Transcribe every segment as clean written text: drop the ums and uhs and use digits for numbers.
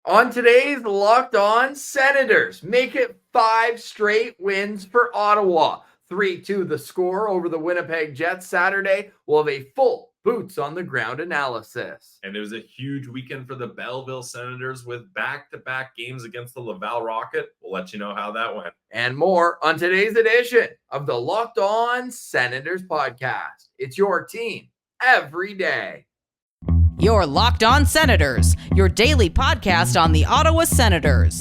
On today's Locked On Senators, make it 5 straight wins for Ottawa. 3-2 the score over the Winnipeg Jets Saturday. We'll have a full boots on the ground analysis. And it was a huge weekend for the Belleville Senators with back-to-back games against the Laval Rocket. We'll let you know how that went. And more on today's edition of the Locked On Senators podcast. It's your team every day. Your Locked On Senators, your daily podcast on the Ottawa Senators.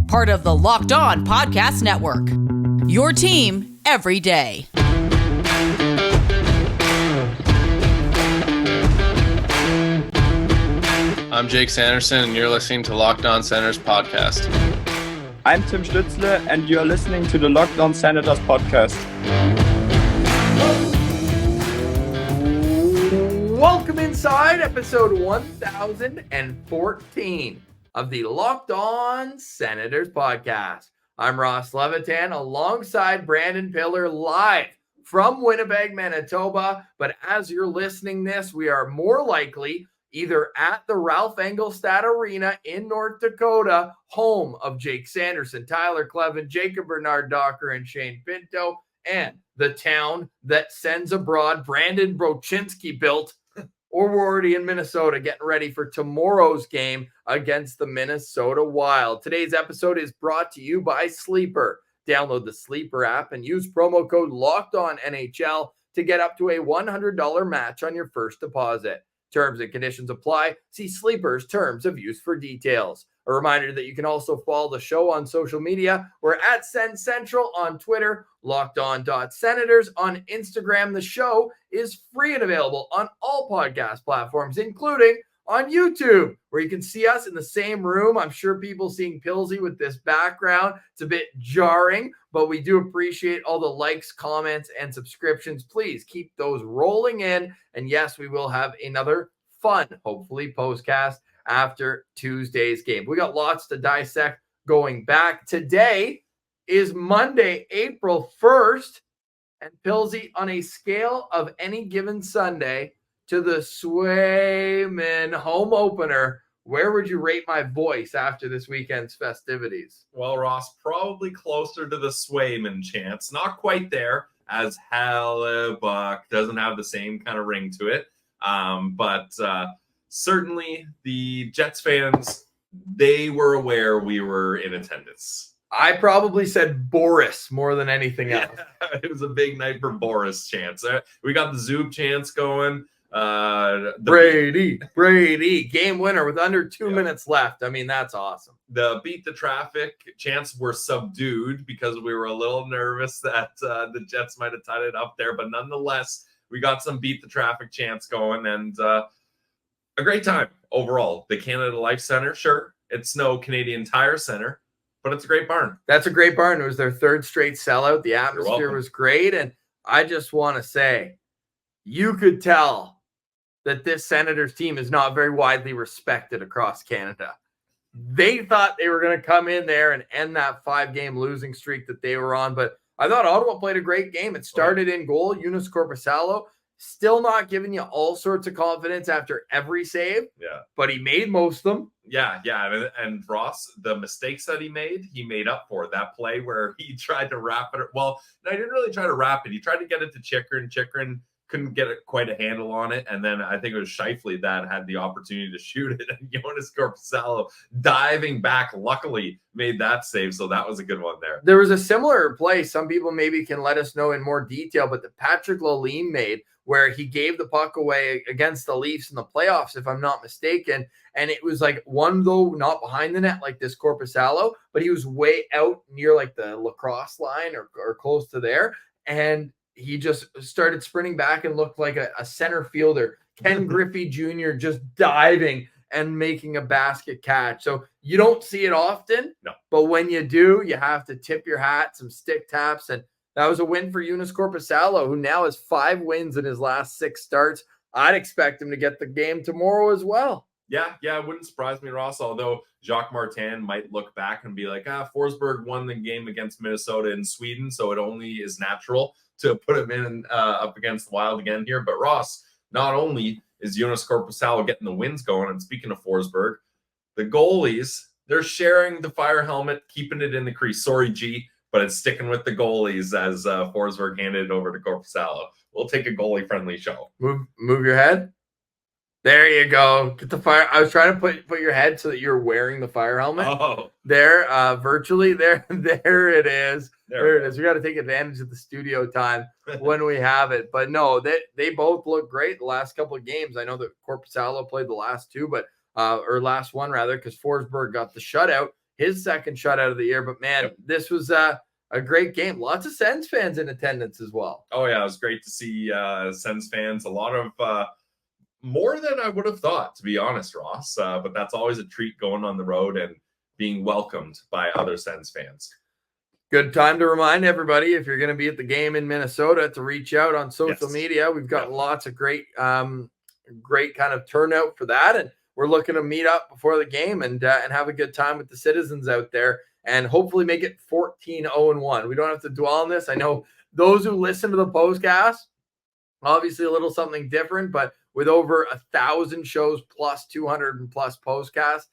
Part of the Locked On Podcast Network. Your team every day. I'm Jake Sanderson, and you're listening to Locked On Senators podcast. I'm Tim Stützle, and you're listening to the Locked On Senators podcast. Welcome inside episode 1014 of the Locked On Senators podcast. I'm Ross Levitan alongside Brandon Piller live from Winnipeg, Manitoba. But as you're listening this, we are more likely either at the Ralph Engelstad Arena in North Dakota, home of Jake Sanderson, Tyler Clevin, Jacob Bernard Docker, and Shane Pinto, and the town that sends abroad Brandon Brochinski built, or we're already in Minnesota getting ready for tomorrow's game against the Minnesota Wild. Today's episode is brought to you by Sleeper. Download the Sleeper app and use promo code LOCKEDONNHL to get up to a $100 match on your first deposit. Terms and conditions apply. See Sleeper's terms of use for details. A reminder that you can also follow the show on social media. We're at Sens Central on Twitter, LockedOn.Senators on Instagram. The show is free and available on all podcast platforms, including on YouTube, where you can see us in the same room. I'm sure people seeing Pilsy with this background, it's a bit jarring, but we do appreciate all the likes, comments, and subscriptions. Please keep those rolling in. And yes, we will have another fun, hopefully, postcast after Tuesday's game. We got lots to dissect going back. Today is Monday, April 1st, and Pilsy, on a scale of any given Sunday to the Swayman home opener, where would you rate my voice after this weekend's festivities? Well, Ross, probably closer to the Swayman chance. Not quite there, as Hellebuck doesn't have the same kind of ring to it. But certainly the Jets fans, they were aware we were in attendance. I probably said Boris more than anything else. Yeah, it was a big night for Boris chants. We got the Zoob chants going. Brady, game winner with under 2 minutes left. I mean, that's awesome. The beat the traffic chants were subdued because we were a little nervous that the Jets might have tied it up there. But nonetheless, we got some beat the traffic chants going, and a great time overall. The Canada Life Center, sure, it's no Canadian Tire Center, but it's a great barn. That's a great barn. It was their third straight sellout. The atmosphere was great. And I just want to say, you could tell that this Senators team is not very widely respected across Canada. They thought they were going to come in there and end that 5-game losing streak that they were on. But I thought Ottawa played a great game. It started in goal. Eunice Korpisalo still not giving you all sorts of confidence after every save. Yeah. But he made most of them. Yeah. And Ross, the mistakes that he made up for. That play where he tried to wrap it. Well, no, he didn't really try to wrap it. He tried to get it to Chikrin. Chikrin couldn't get quite a handle on it. And then I think it was Scheifele that had the opportunity to shoot it. And Jonas Korpisalo diving back, luckily made that save. So that was a good one there. There was a similar play. Some people maybe can let us know in more detail, but the Patrick Lalime made where he gave the puck away against the Leafs in the playoffs, if I'm not mistaken. And it was like one, though, not behind the net like this Korpisalo, but he was way out near like the lacrosse line or close to there. And he just started sprinting back and looked like a center fielder. Ken Griffey Jr. just diving and making a basket catch. So you don't see it often, no. But when you do, you have to tip your hat, some stick taps. And that was a win for Eunice Korpisalo, who now has 5 wins in his last 6 starts. I'd expect him to get the game tomorrow as well. Yeah, it wouldn't surprise me, Ross, although Jacques Martin might look back and be like, Forsberg won the game against Minnesota and Sweden, so it only is natural to put him in up against the Wild again here. But Ross, not only is Jonas Korpisalo getting the wins going, and speaking of Forsberg, The goalies, they're sharing the fire helmet, keeping it in the crease. Sorry, G, but it's sticking with the goalies as Forsberg handed it over to Korpisalo. We'll take a goalie-friendly show. Move your head. There you go. Get the fire. I was trying to put your head so that you're wearing the fire helmet. Oh, There, virtually there it is. There it is. is. We got to take advantage of the studio time when we have it. But no, they both look great the last couple of games. I know that Korpisalo played the last two, but or last one rather, because Forsberg got the shutout, his second shutout of the year. But man, this was a great game. Lots of Sens fans in attendance as well. Oh yeah, it was great to see Sens fans. A lot of more than I would have thought, to be honest, Ross. But that's always a treat going on the road and being welcomed by other Sens fans. Good time to remind everybody, if you're going to be at the game in Minnesota, to reach out on social media. We've got lots of great kind of turnout for that. And we're looking to meet up before the game and have a good time with the citizens out there and hopefully make it 14-0-1. We don't have to dwell on this. I know those who listen to the postcast, obviously a little something different, but with over 1,000 shows plus 200 plus postcasts,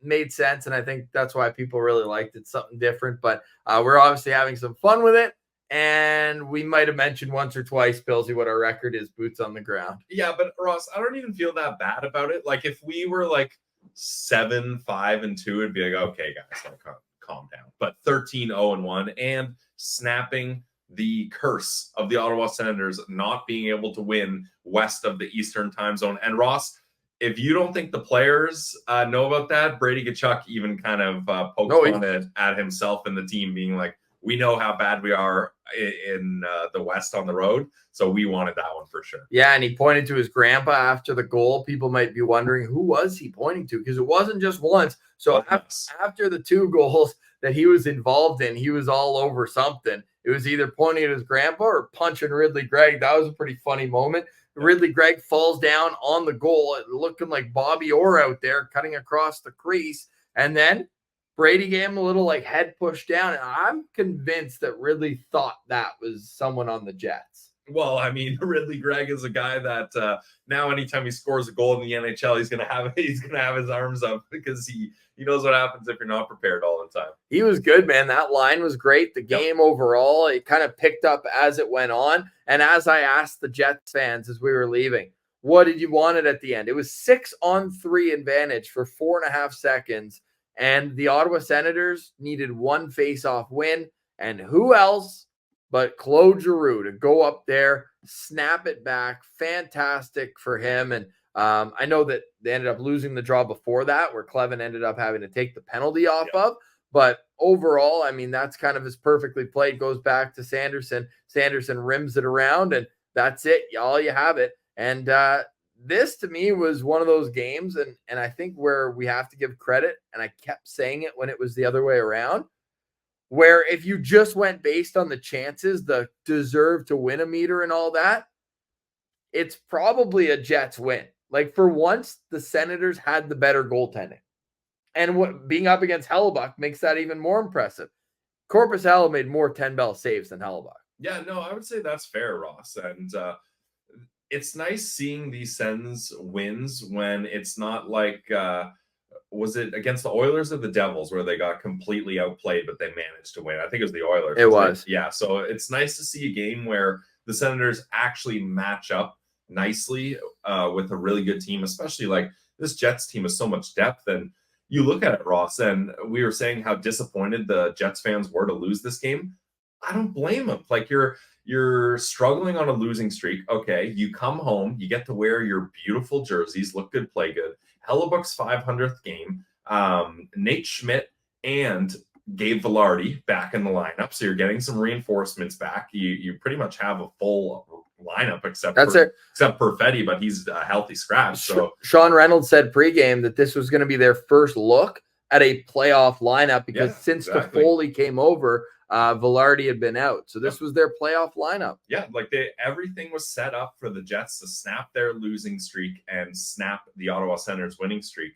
made sense. And I think that's why people really liked it, something different. But we're obviously having some fun with it. And we might have mentioned once or twice, Pillsy, what our record is, boots on the ground. Yeah, but Ross, I don't even feel that bad about it. Like if we were like 7-5-2, it'd be like, okay, guys, like, calm down. But 13-0-1 and snapping the curse of the Ottawa Senators not being able to win west of the Eastern time zone. And Ross, if you don't think the players know about that, Brady Tkachuk even kind of poked on it at himself and the team, being like, we know how bad we are in the West on the road, so we wanted that one for sure. Yeah, and he pointed to his grandpa after the goal. People might be wondering, who was he pointing to? Because it wasn't just once. So after the two goals that he was involved in, he was all over something. It was either pointing at his grandpa or punching Ridley Gregg. That was a pretty funny moment. Ridley Gregg falls down on the goal, looking like Bobby Orr out there cutting across the crease. And then Brady gave him a little like head push down. And I'm convinced that Ridley thought that was someone on the Jets. Well, I mean, Ridley Gregg is a guy that now anytime he scores a goal in the NHL, he's gonna have his arms up because he knows what happens if you're not prepared all the time. He was good, man. That line was great. The game overall, it kind of picked up as it went on. And as I asked the Jets fans as we were leaving, what did you want it at the end? It was 6-on-3 advantage for 4.5 seconds. And the Ottawa Senators needed one face-off win. And who else but Claude Giroux to go up there, snap it back. Fantastic for him. And I know that they ended up losing the draw before that, where Clevin ended up having to take the penalty off of. But overall, I mean, that's kind of as perfectly played. Goes back to Sanderson. Sanderson rims it around, and that's it. All you have it. And this, to me, was one of those games, and I think where we have to give credit, and I kept saying it when it was the other way around, where if you just went based on the chances, the deserve to win a meter and all that, it's probably a Jets win. Like, for once, the Senators had the better goaltending. And what being up against Hellebuck makes that even more impressive. Korpisalo made more 10-bell saves than Hellebuck. Yeah, no, I would say that's fair, Ross. And it's nice seeing these Sens wins when it's not like, was it against the Oilers or the Devils where they got completely outplayed, but they managed to win? I think it was the Oilers. It was. Yeah, so it's nice to see a game where the Senators actually match up nicely with a really good team, especially like this Jets team has so much depth. And you look at it, Ross, and we were saying how disappointed the Jets fans were to lose this game. I don't blame them. Like, you're struggling on a losing streak. Okay, you come home, you get to wear your beautiful jerseys, look good, play good. Hellebuck's 500th game. Nate Schmidt and Gabe Vilardi back in the lineup, so you're getting some reinforcements back. You pretty much have a full lineup except Perfetti, but he's a healthy scratch. So Sean Reynolds said pregame that this was going to be their first look at a playoff lineup because since Toffoli came over, Vilardi had been out. So this was their playoff lineup. Yeah, like everything was set up for the Jets to snap their losing streak and snap the Ottawa Senators winning streak.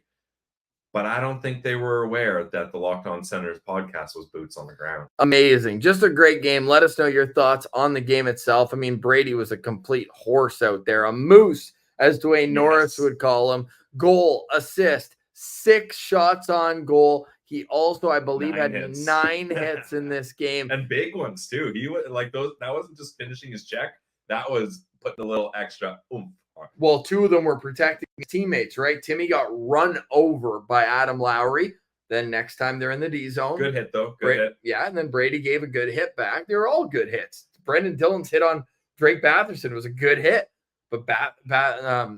But I don't think they were aware that the Locked On Senators podcast was boots on the ground. Amazing. Just a great game. Let us know your thoughts on the game itself. I mean, Brady was a complete horse out there, a moose, as Dwayne Norris would call him. Goal, assist, 6 shots on goal. He also, I believe, 9 had hits. 9 hits in this game. And big ones too. He was like those. That wasn't just finishing his check. That was putting a little extra oomph on. Well, 2 of them were protecting his teammates, right? Timmy got run over by Adam Lowry. Then next time they're in the D zone. Good hit, though. Good hit. Yeah, and then Brady gave a good hit back. They were all good hits. Brendan Dillon's hit on Drake Batherson was a good hit. But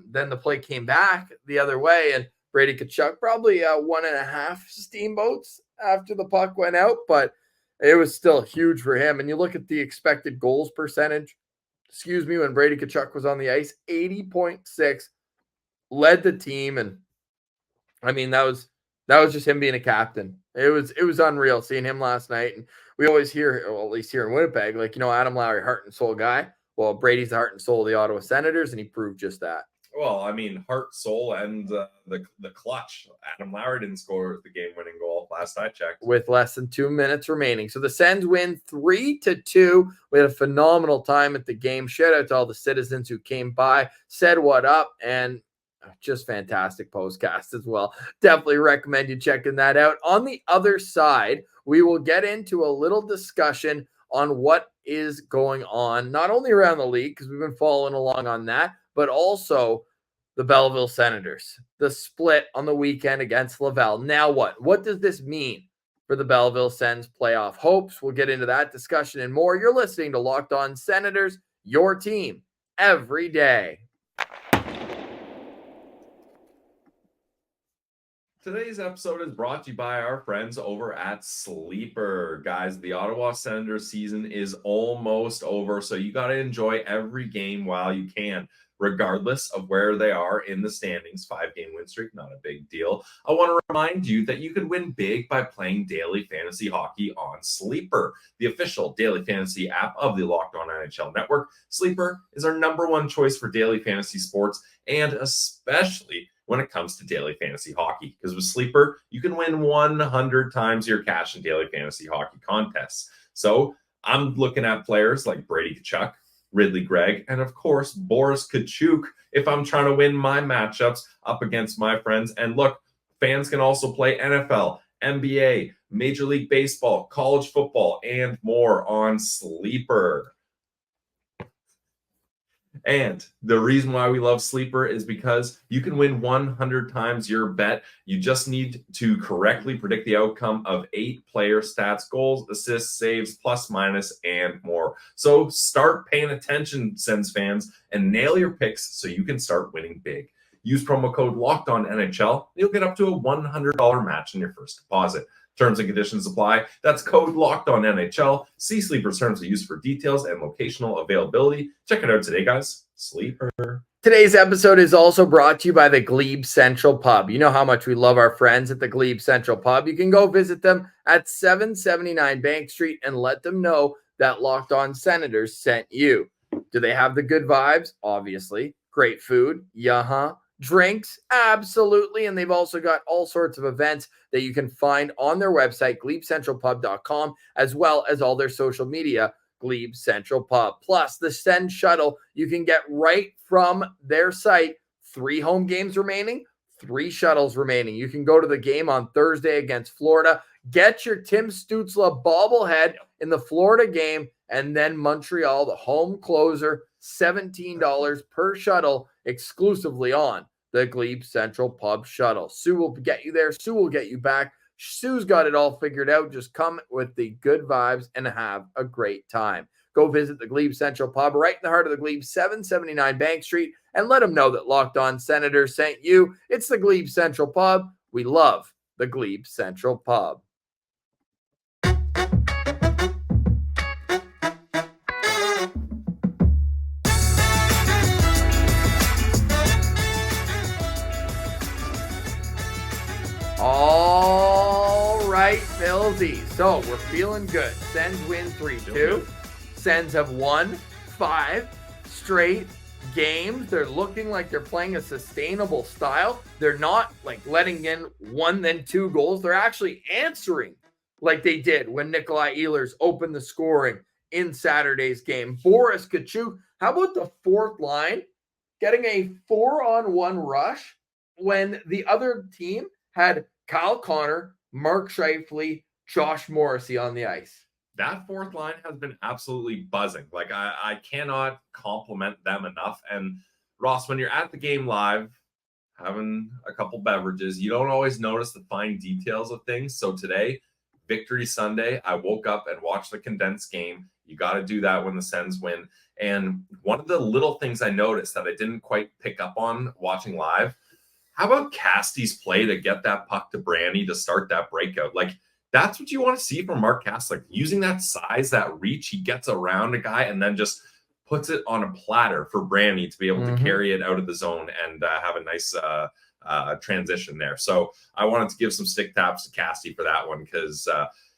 then the play came back the other way, and Brady Tkachuk probably 1.5 steamboats after the puck went out, but it was still huge for him. And you look at the expected goals percentage, when Brady Tkachuk was on the ice, 80.6, led the team. And I mean, that was just him being a captain. It was unreal seeing him last night. And we always hear, well, at least here in Winnipeg, like, Adam Lowry, heart and soul guy. Well, Brady's the heart and soul of the Ottawa Senators, and he proved just that. Well, I mean, heart, soul, and the clutch. Adam Lowry didn't score the game-winning goal last I checked. With less than 2 minutes remaining. So the Sens win 3-2. We had a phenomenal time at the game. Shout out to all the citizens who came by, said what up, and just fantastic postcast as well. Definitely recommend you checking that out. On the other side, we will get into a little discussion on what is going on, not only around the league, because we've been following along on that, but also the Belleville Senators, the split on the weekend against Laval. Now what? What does this mean for the Belleville Sens playoff hopes? We'll get into that discussion and more. You're listening to Locked On Senators, your team every day. Today's episode is brought to you by our friends over at Sleeper. Guys, the Ottawa Senators season is almost over, so you got to enjoy every game while you can, regardless of where they are in the standings. 5-game win streak, not a big deal. I want to remind you that you can win big by playing daily fantasy hockey on Sleeper, the official daily fantasy app of the Locked On NHL Network. Sleeper is our #1 choice for daily fantasy sports, and especially when it comes to daily fantasy hockey. Because with Sleeper, you can win 100 times your cash in daily fantasy hockey contests. So I'm looking at players like Brady Tkachuk, Ridley Gregg, and of course, Boris Tkachuk if I'm trying to win my matchups up against my friends. And look, fans can also play NFL, NBA, Major League Baseball, college football, and more on Sleeper. And the reason why we love Sleeper is because you can win 100 times your bet. You just need to correctly predict the outcome of 8 player stats, goals, assists, saves, plus, minus, and more. So start paying attention, Sens fans, and nail your picks so you can start winning big. Use promo code LOCKEDONNHL. You'll get up to a $100 match in your first deposit. Terms and conditions apply. That's code LOCKEDONNHL. See Sleeper's terms of use for details and locational availability. Check it out today, guys. Sleeper. Today's episode is also brought to you by the Glebe Central Pub. You know how much we love our friends at the Glebe Central Pub. You can go visit them at 779 Bank Street and let them know that Locked On Senators sent you. Do they have the good vibes? Obviously. Great food? Yeah. Drinks? Absolutely. And they've also got all sorts of events that you can find on their website, glebecentralpub.com, as well as all their social media, Glebe Central Pub. Plus, the Send Shuttle you can get right from their site. 3 home games remaining, 3 shuttles remaining. You can go to the game on Thursday against Florida, get your Tim Stützle bobblehead in the Florida game, and then Montreal, the home closer, $17 per shuttle exclusively on the Glebe Central Pub shuttle. Sue will get you there. Sue will get you back. Sue's got it all figured out. Just come with the good vibes and have a great time. Go visit the Glebe Central Pub right in the heart of the Glebe, 779 Bank Street, and let them know that Locked On Senators sent you. It's the Glebe Central Pub. We love the Glebe Central Pub. All right, Philzy. So we're feeling good. Sens win 3-2. Sens have won 5 straight games. They're looking like they're playing a sustainable style. They're not like letting in 1, then 2 goals. They're actually answering like they did when Nikolai Ehlers opened the scoring in Saturday's game. Boris Tkachuk, how about the 4th line getting a 4-on-1 rush when the other team had Kyle Connor, Mark Scheifele, Josh Morrissey on the ice. That fourth line has been absolutely buzzing. Like, I cannot compliment them enough. And Ross, when you're at the game live, having a couple beverages, you don't always notice the fine details of things. So today, Victory Sunday, I woke up and watched the condensed game. You got to do that when the Sens win. And one of the little things I noticed that I didn't quite pick up on watching live, how about Casty's play to get that puck to Brandy to start that breakout? Like, that's what you want to see from Mark Cass, like using that size, that reach. He gets around a guy and then just puts it on a platter for Brandy to be able to carry it out of the zone and have a nice transition there. So I wanted to give some stick taps to Casty for that one, because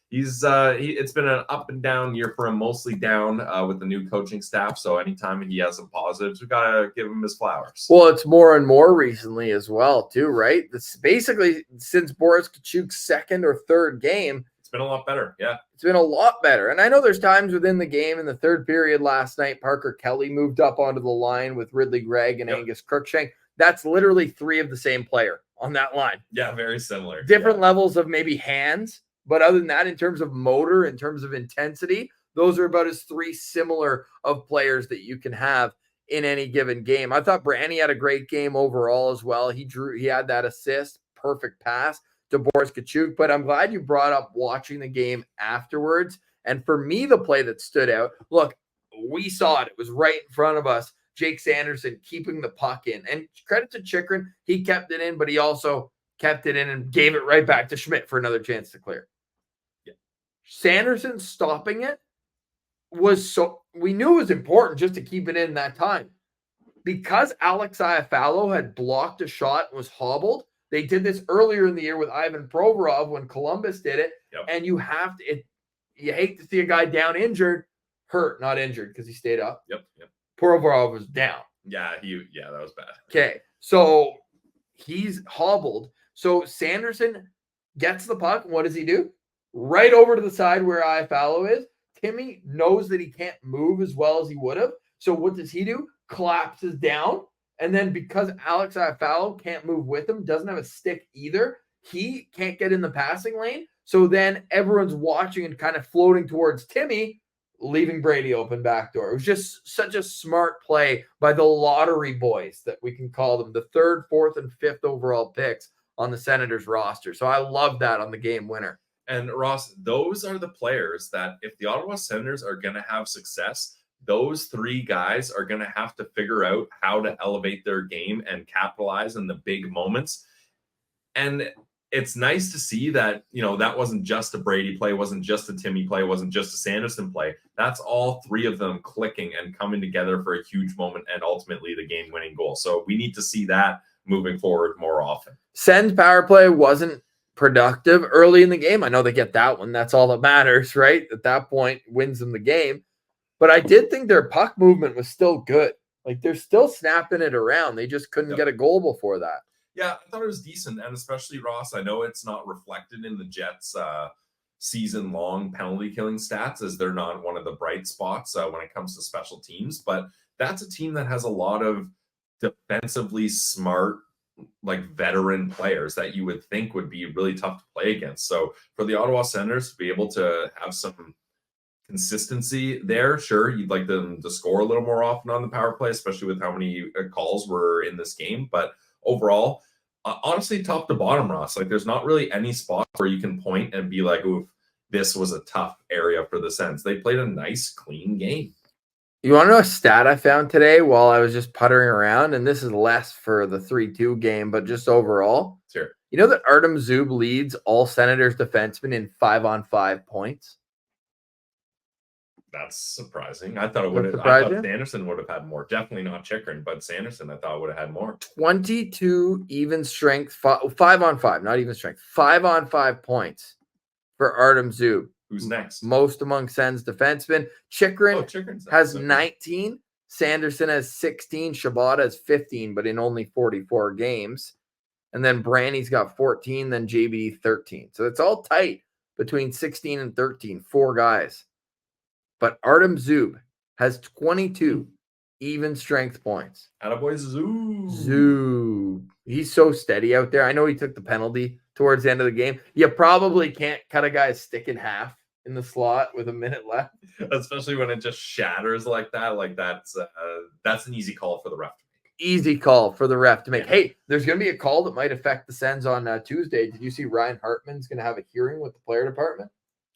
it's been an up and down year for him, mostly down with the new coaching staff. So anytime he has some positives, we got to give him his flowers. Well, it's more and more recently as well, too, right? It's basically since Boris Tkachuk's second or third game. It's been a lot better. Yeah. It's been a lot better. And I know there's times within the game in the third period last night, Parker Kelly moved up onto the line with Ridley Gregg and Angus Crookshank. That's literally three of the same player on that line. Yeah, very similar. Different levels of maybe hands. But other than that, in terms of motor, in terms of intensity, those are about as three similar of players that you can have in any given game. I thought Brandy had a great game overall as well. He had that assist, perfect pass to Boris Tkachuk. But I'm glad you brought up watching the game afterwards. And for me, the play that stood out, look, we saw it. It was right in front of us. Jake Sanderson keeping the puck in. And credit to Chychrun, he kept it in, but he also kept it in and gave it right back to Schmidt for another chance to clear. Sanderson stopping it was we knew it was important just to keep it in that time. Because Alex Iafallo had blocked a shot and was hobbled, they did this earlier in the year with Ivan Provorov when Columbus did it. Yep. And you have to, you hate to see a guy down injured, hurt, not injured because he stayed up. Yep. Provorov was down. Yeah, that was bad. Okay, so he's hobbled. So Sanderson gets the puck. What does he do? Right over to the side where Iafallo is. Timmy knows that he can't move as well as he would have. So what does he do? Collapses down. And then because Alex Iafallo can't move with him, doesn't have a stick either, he can't get in the passing lane. So then everyone's watching and kind of floating towards Timmy, leaving Brady open back door. It was just such a smart play by the lottery boys, that we can call them, the third, fourth, and fifth overall picks on the Senators roster. So I love that on the game winner. And Ross, those are the players that if the Ottawa Senators are going to have success, those three guys are going to have to figure out how to elevate their game and capitalize in the big moments. And it's nice to see that, that wasn't just a Brady play, wasn't just a Timmy play, wasn't just a Sanderson play. That's all three of them clicking and coming together for a huge moment and ultimately the game-winning goal. So we need to see that moving forward more often. Sens power play wasn't productive early in the game. I know they get that one. That's all that matters, right? At that point, wins them the game. But I did think their puck movement was still good. Like, they're still snapping it around. They just couldn't get a goal before that. Yeah, I thought it was decent. And especially, Ross, I know it's not reflected in the Jets' season-long penalty-killing stats, as they're not one of the bright spots when it comes to special teams. But that's a team that has a lot of defensively smart, like, veteran players that you would think would be really tough to play against. So for the Ottawa Senators to be able to have some consistency there, sure, you'd like them to score a little more often on the power play, especially with how many calls were in this game. But overall, honestly, top to bottom, Ross, like, there's not really any spot where you can point and be like, oof, this was a tough area for the Sens. They played a nice, clean game. You want to know a stat I found today while I was just puttering around? And this is less for the 3-2 game, but just overall. Sure. You know that Artem Zub leads all Senators defensemen in 5-on-5 points? That's surprising. I thought Sanderson would have had more. Definitely not Chychrun, but Sanderson I thought would have had more. 22 even strength, 5-on-5, not even strength, 5-on-5 points for Artem Zub. Who's next? Most among Sens defensemen. Chychrun has 19. Sanderson has 16. Shabbat has 15, but in only 44 games. And then Brandy's got 14, then JBD 13. So it's all tight between 16 and 13, four guys. But Artem Zub has 22 even strength points. Attaboy Zub. Zub. He's so steady out there. I know he took the penalty towards the end of the game. You probably can't cut a guy's stick in half in the slot with a minute left. Especially when it just shatters like that. Like that's an ezy call for the ref to make. Easy call for the ref to make. Yeah. Hey, there's going to be a call that might affect the Sens on Tuesday. Did you see Ryan Hartman's going to have a hearing with the player department?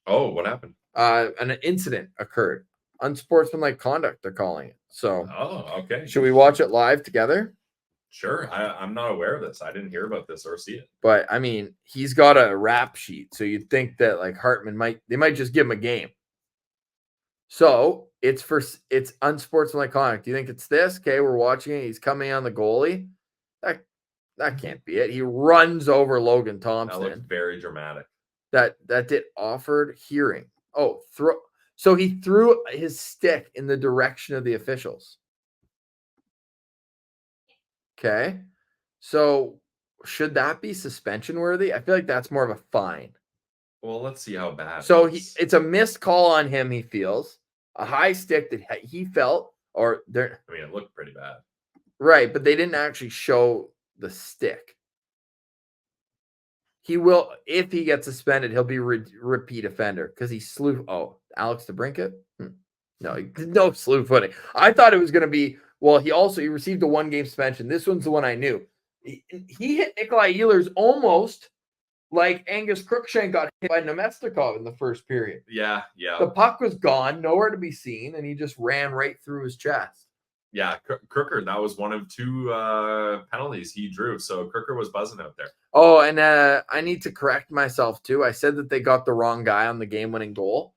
Oh, what happened? An incident occurred. Unsportsmanlike conduct, they're calling it. So, okay. should we watch it live together? Sure. I'm not aware of this. I didn't hear about this or see it. But I mean, he's got a rap sheet, so you'd think that like Hartman might just give him a game. So it's unsportsmanlike conduct. Do you think it's this? Okay, we're watching it. He's coming on the goalie. That can't be it. He runs over Logan Thompson. That looked very dramatic. That did offered hearing. Oh, so he threw his stick in the direction of the officials. Okay. So should that be suspension worthy? I feel like that's more of a fine. Well, let's see how bad. So it's a missed call on him, he feels. A high stick that he felt, or there. I mean, it looked pretty bad. Right, but they didn't actually show the stick. He will, if he gets suspended, he'll be repeat offender because he slew. Oh, Alex DeBrincat? No slew footing. I thought it was going to be. Well, he received a 1-game suspension. This one's the one I knew. He hit Nikolai Ehlers almost like Angus Crookshank got hit by Nemestikov in the first period. Yeah. The puck was gone, nowhere to be seen, and he just ran right through his chest. Yeah, Crooker, that was one of 2 penalties he drew. So Crooker was buzzing out there. Oh, and I need to correct myself too. I said that they got the wrong guy on the game-winning goal.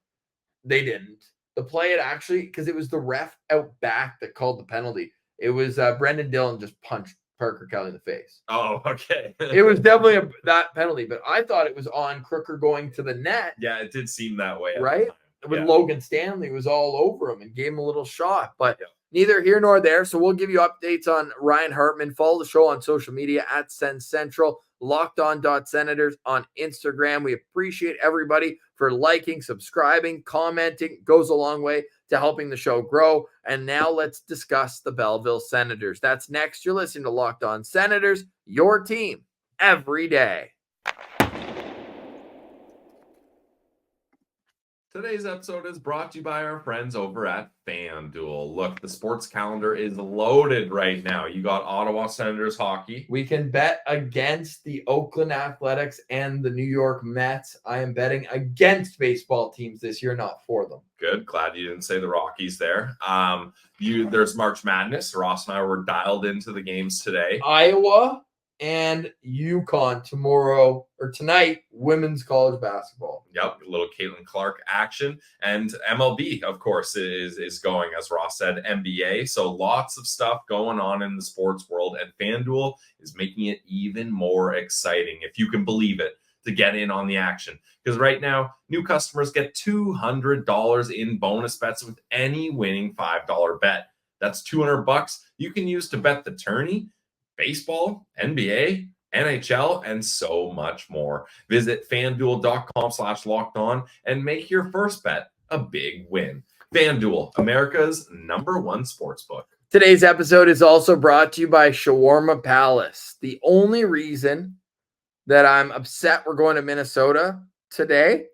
They didn't. The play had actually, because it was the ref out back that called the penalty. It was Brendan Dillon just punched Parker Kelly in the face. Oh, okay. It was definitely that penalty, but I thought it was on Crooker going to the net. Yeah, it did seem that way. Right? With Logan Stanley was all over him and gave him a little shot, but neither here nor there. So we'll give you updates on Ryan Hartman. Follow the show on social media at Sens Central, LockedOn.Senators on Instagram. We appreciate everybody for liking, subscribing, commenting. It goes a long way to helping the show grow. And now let's discuss the Belleville Senators. That's next. You're listening to Locked On Senators, your team every day. Today's episode is brought to you by our friends over at FanDuel. Look, the sports calendar is loaded right now. You got Ottawa Senators hockey. We can bet against the Oakland Athletics and the New York Mets. I am betting against baseball teams this year, not for them. Good. Glad you didn't say the Rockies there. There's March Madness. Ross and I were dialed into the games today. Iowa and UConn tonight, women's college basketball. Yep, a little Caitlin Clark action. And MLB, of course, is going, as Ross said, NBA. So lots of stuff going on in the sports world. And FanDuel is making it even more exciting, if you can believe it, to get in on the action. Because right now, new customers get $200 in bonus bets with any winning $5 bet. That's $200 you can use to bet the tourney, baseball, NBA, NHL, and so much more. Visit FanDuel.com/lockedon and make your first bet a big win. FanDuel, America's #1 sportsbook. Today's episode is also brought to you by Shawarma Palace. The only reason that I'm upset we're going to Minnesota today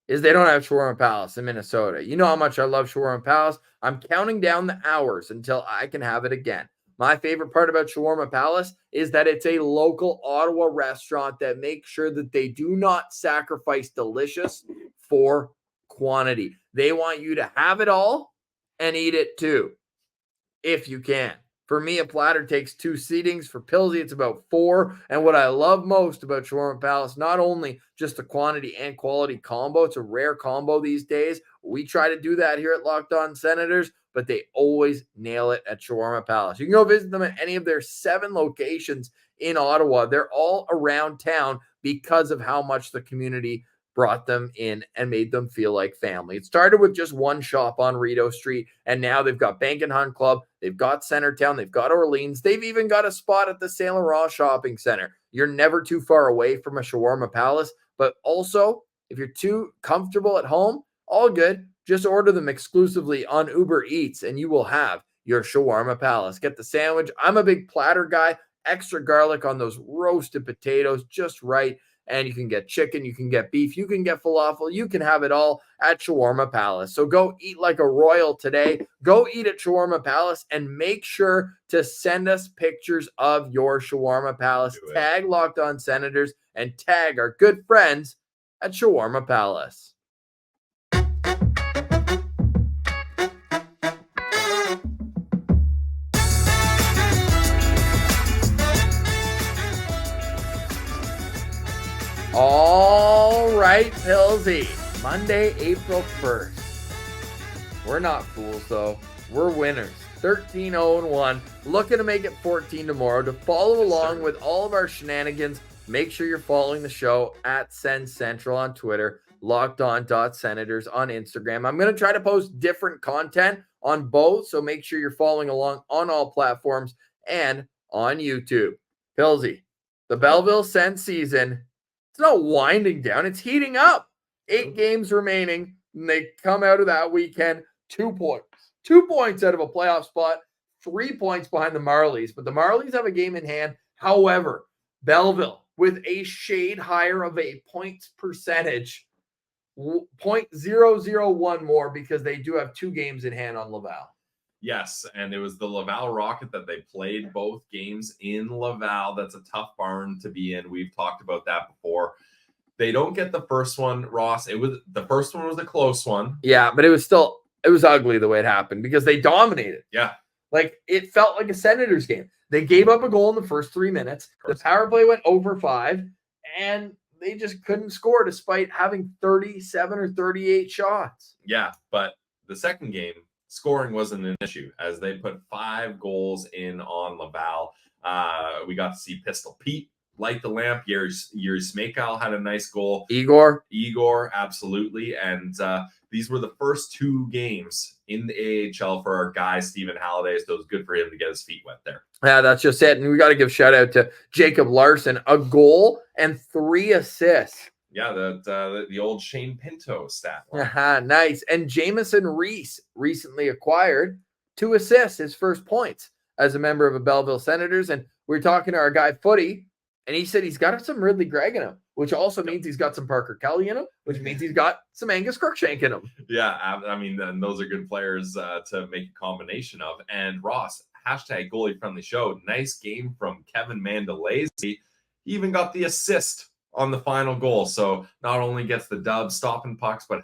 is they don't have Shawarma Palace in Minnesota. You know how much I love Shawarma Palace. I'm counting down the hours until I can have it again. My favorite part about Shawarma Palace is that it's a local Ottawa restaurant that makes sure that they do not sacrifice delicious for quantity. They want you to have it all and eat it too, if you can. For me, a platter takes 2 seatings. For Pilsy, it's about 4. And what I love most about Shawarma Palace, not only just the quantity and quality combo, it's a rare combo these days. We try to do that here at Locked On Senators, but they always nail it at Shawarma Palace. You can go visit them at any of their 7 locations in Ottawa. They're all around town because of how much the community brought them in and made them feel like family. It started with just one shop on Rideau Street, and now they've got Bank and Hunt Club, they've got Centertown, they've got Orleans, they've even got a spot at the Saint Laurent Shopping Center. You're never too far away from a Shawarma Palace, but also, if you're too comfortable at home, all good. Just order them exclusively on Uber Eats, and you will have your Shawarma Palace. Get the sandwich. I'm a big platter guy. Extra garlic on those roasted potatoes, just right. And you can get chicken, you can get beef, you can get falafel, you can have it all at Shawarma Palace. So go eat like a royal today. Go eat at Shawarma Palace and make sure to send us pictures of your Shawarma Palace. Tag Locked On Senators and tag our good friends at Shawarma Palace. All right, Pillsy. Monday, April 1st. We're not fools, though. We're winners. 13-0-1. Looking to make it 14 tomorrow. To follow along with all of our shenanigans, make sure you're following the show at Sens Central on Twitter, lockedon.senators on Instagram. I'm going to try to post different content on both, so make sure you're following along on all platforms and on YouTube. Pillsy, the Belleville Sens season, it's not winding down. It's heating up. 8 games remaining. And they come out of that weekend 2 points. 2 points out of a playoff spot. 3 points behind the Marlies. But the Marlies have a game in hand. However, Belleville, with a shade higher of a points percentage, 0.001 more because they do have 2 games in hand on Laval. Yes, and it was the Laval Rocket that they played both games in Laval. That's a tough barn to be in. We've talked about that before. They don't get the first one, Ross. The first one was a close one. Yeah, but it was ugly the way it happened because they dominated. Yeah. Like, it felt like a Senators game. They gave up a goal in the first 3 minutes. The power play went over 5, and they just couldn't score despite having 37 or 38 shots. Yeah, but the second game, scoring wasn't an issue as they put 5 goals in on Laval. We got to see Pistol Pete light the lamp. Yuri Smekal had a nice goal. Igor, absolutely. And these were the first 2 games in the AHL for our guy, Stephen Halliday. So it was good for him to get his feet wet there. Yeah, that's just it. And we got to give shout out to Jacob Larson, a goal and 3 assists. Yeah, the old Shane Pinto stat line. Nice. And Jamison Reese recently acquired 2 assists, his first points as a member of the Belleville Senators. And we're talking to our guy Footy, and he said he's got some Ridley Gregg in him, which also means he's got some Parker Kelly in him, which means he's got some Angus Crookshank in him. Yeah, I mean, and those are good players to make a combination of. And Ross, hashtag goalie friendly show. Nice game from Kevin Mandalese. He even got the assist on the final goal. So not only gets the dub, stopping pucks, but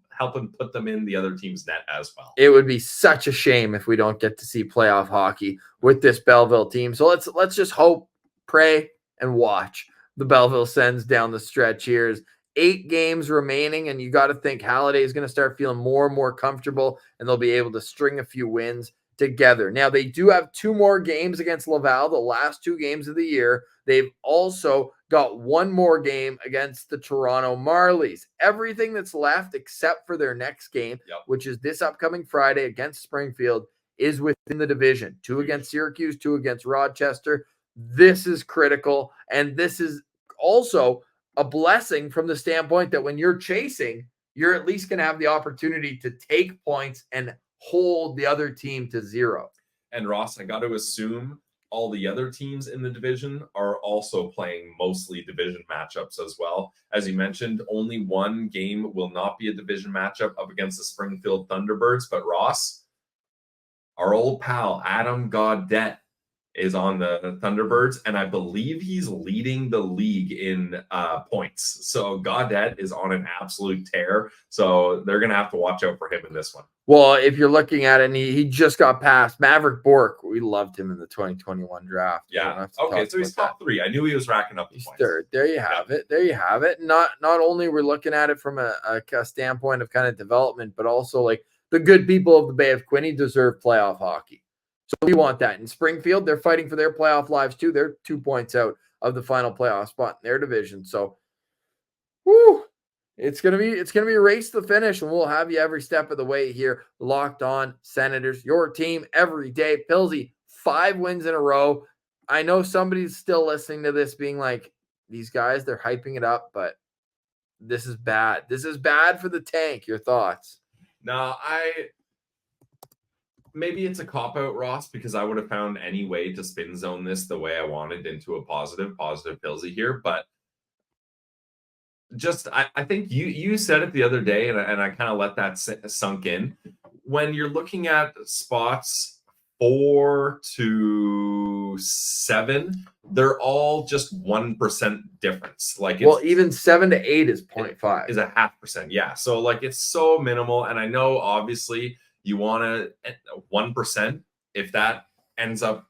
helping put them in the other team's net as well. It would be such a shame if we don't get to see playoff hockey with this Belleville team. So let's just hope, pray, and watch the Belleville Sens down the stretch here. Is 8 games remaining, and you got to think Halliday is going to start feeling more and more comfortable, and they'll be able to string a few wins together. Now, they do have 2 more games against Laval, the last 2 games of the year. They've also got 1 more game against the Toronto Marlies. Everything that's left except for their next game, which is this upcoming Friday against Springfield, is within the division. 2 against Syracuse, 2 against Rochester. This is critical, and this is also a blessing from the standpoint that when you're chasing, you're at least going to have the opportunity to take points and hold the other team to 0. And Ross, I got to assume all the other teams in the division are also playing mostly division matchups as well. As you mentioned, only 1 game will not be a division matchup up against the Springfield Thunderbirds. But Ross, our old pal, Adam Gaudette, is on the Thunderbirds, and I believe he's leading the league in points. So Gaudette is on an absolute tear. So they're going to have to watch out for him in this one. Well, if you're looking at it, and he just got past Maverick Bork. We loved him in the 2021 draft. Yeah. Okay, so he's top 3. I knew he was racking up the he's points. 3rd. There you have it. There you have it. Not only we're looking at it from a standpoint of kind of development, but also like the good people of the Bay of Quinte deserve playoff hockey. So we want that. In Springfield, they're fighting for their playoff lives too. They're 2 points out of the final playoff spot in their division. So, it's gonna be a race to the finish, and we'll have you every step of the way here. Locked On Senators, your team every day. Pillsy, 5 wins in a row. I know somebody's still listening to this being like, these guys, they're hyping it up, but this is bad. This is bad for the tank. Your thoughts? No, maybe it's a cop-out, Ross, because I would have found any way to spin zone this the way I wanted into a positive Pillsy here. But just I think you said it the other day, and I kind of let that sunk in. When you're looking at spots 4 to 7, they're all just 1% difference. Like, well, even 7 to 8 is 0.5. Is a 0.5%. Yeah. So like it's so minimal. And I know obviously you want to 1%. If that ends up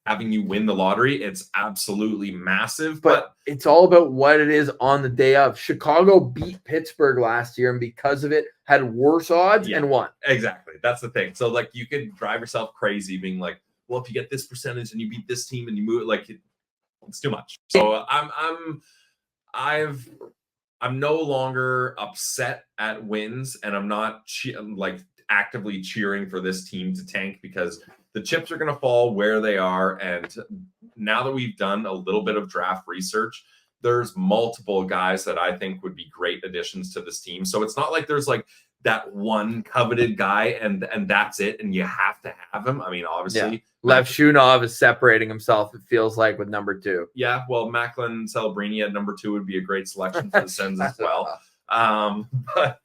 having you win the lottery, it's absolutely massive. But it's all about what it is on the day of. Chicago beat Pittsburgh last year, and because of it, had worse odds and won. Exactly. That's the thing. So like you could drive yourself crazy being like, well, if you get this percentage and you beat this team and you move, like it's too much. So I'm no longer upset at wins, and I'm not like actively cheering for this team to tank, because the chips are going to fall where they are. And now that we've done a little bit of draft research, there's multiple guys that I think would be great additions to this team. So it's not like there's like that one coveted guy and that's it, and you have to have him. I mean, obviously, Lev Shunov is separating himself, it feels like, with number 2. Yeah, well, Macklin Celebrini at number 2 would be a great selection for the Sens as well. But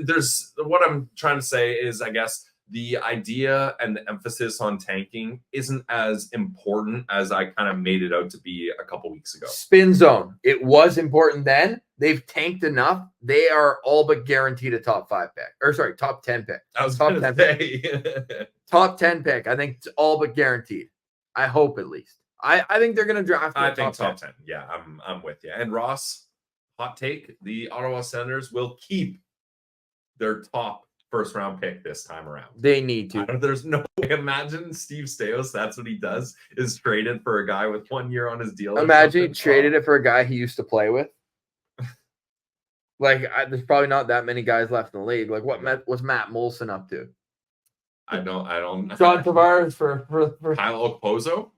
there's what I'm trying to say is, I guess, the idea and the emphasis on tanking isn't as important as I kind of made it out to be a couple weeks ago. Spin zone. It was important then. They've tanked enough. They are all but guaranteed a top 5 pick. Or sorry, top 10 pick. I was top 10 say. pick. Top 10 pick. I think it's all but guaranteed. I hope, at least. I think they're going to draft. I think top 10. Yeah, I'm with you. And Ross, hot take: the Ottawa Senators will keep their top first round pick this time around. They need to. There's no way. Imagine Steve Stais, that's what he does, is traded for a guy with 1 year on his deal. Imagine he traded it for a guy he used to play with. Like, there's probably not that many guys left in the league. Like, what's Matt Molson up to? I don't. John Tavares for Kyle Okposo.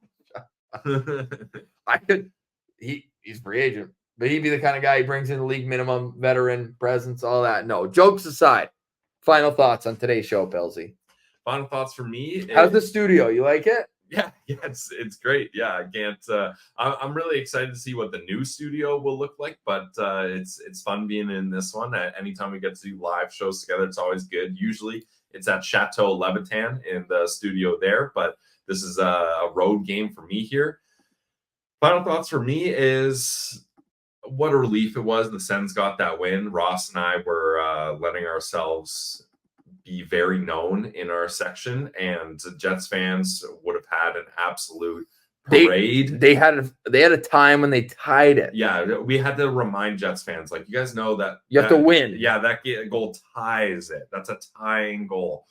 He's free agent, but he'd be the kind of guy he brings in the league minimum, veteran presence, all that. No, jokes aside, final thoughts on today's show, Pilsy. Final thoughts for me. How's the studio? You like it? Yeah, it's great. Yeah, I can't. I'm really excited to see what the new studio will look like. But it's fun being in this one. Anytime we get to do live shows together, it's always good. Usually, it's at Chateau Levitan in the studio there. But this is a road game for me here. Final thoughts for me is what a relief it was the Sens got that win. Ross and I were letting ourselves be very known in our section, and Jets fans would have had an absolute parade. They had a time when they tied it. Yeah, we had to remind Jets fans, like, you guys know that you have to win. Yeah, that goal ties it. That's a tying goal.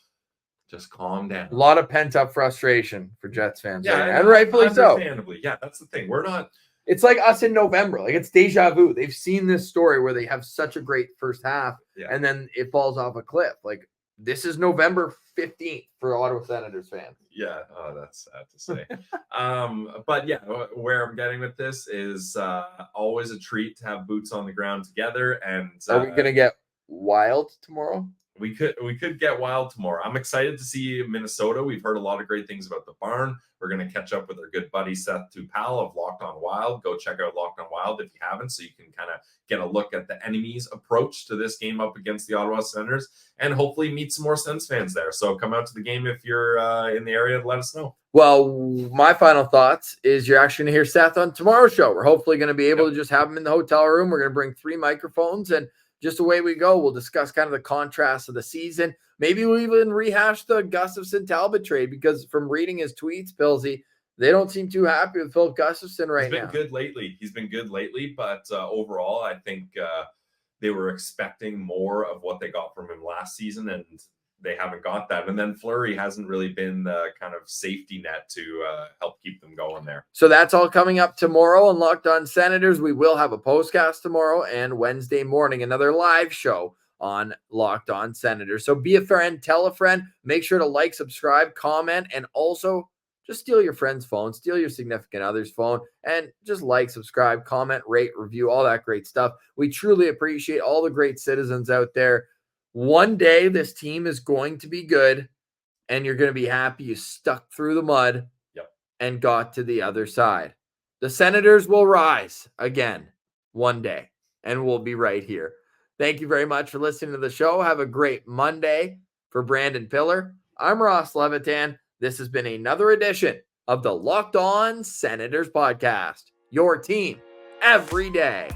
Just calm down. A lot of pent-up frustration for Jets fans. Yeah, right? And rightfully so. Understandably. Yeah, that's the thing. We're not... It's like us in November. Like, it's deja vu. They've seen this story where they have such a great first half, and then it falls off a cliff. Like, this is November 15th for Ottawa Senators fans. Yeah, that's sad to say. But yeah, where I'm getting with this is always a treat to have boots on the ground together. And are we gonna get wild tomorrow? We could get wild tomorrow. I'm excited to see Minnesota. We've heard a lot of great things about the barn. We're going to catch up with our good buddy Seth Tupal of Locked On Wild. Go check out Locked On Wild if you haven't, so you can kind of get a look at the enemy's approach to this game up against the Ottawa Senators, and hopefully meet some more Sens fans there. So come out to the game if you're in the area. Let us know. Well, my final thoughts is you're actually going to hear Seth on tomorrow's show. We're hopefully going to be able to just have him in the hotel room. We're going to bring 3 microphones, and just away we go. We'll discuss kind of the contrast of the season. Maybe we'll even rehash the Gustafsson Talbot trade, because from reading his tweets, Pilsy, they don't seem too happy with Philip Gustafsson right now. He's been good lately, but overall, I think they were expecting more of what they got from him last season, and they haven't got that. And then Fleury hasn't really been the kind of safety net to help keep them going there. So that's all coming up tomorrow on Locked On Senators. We will have a postcast tomorrow, and Wednesday morning, another live show on Locked On Senators. So be a friend, tell a friend, make sure to like, subscribe, comment, and also just steal your friend's phone, steal your significant other's phone, and just like, subscribe, comment, rate, review, all that great stuff. We truly appreciate all the great citizens out there. One day, this team is going to be good, and you're going to be happy you stuck through the mud and got to the other side. The Senators will rise again one day. and we'll be right here. Thank you very much for listening to the show. Have a great Monday. For Brandon Piller, I'm Ross Levitan. This has been another edition of the Locked On Senators podcast. Your team every day.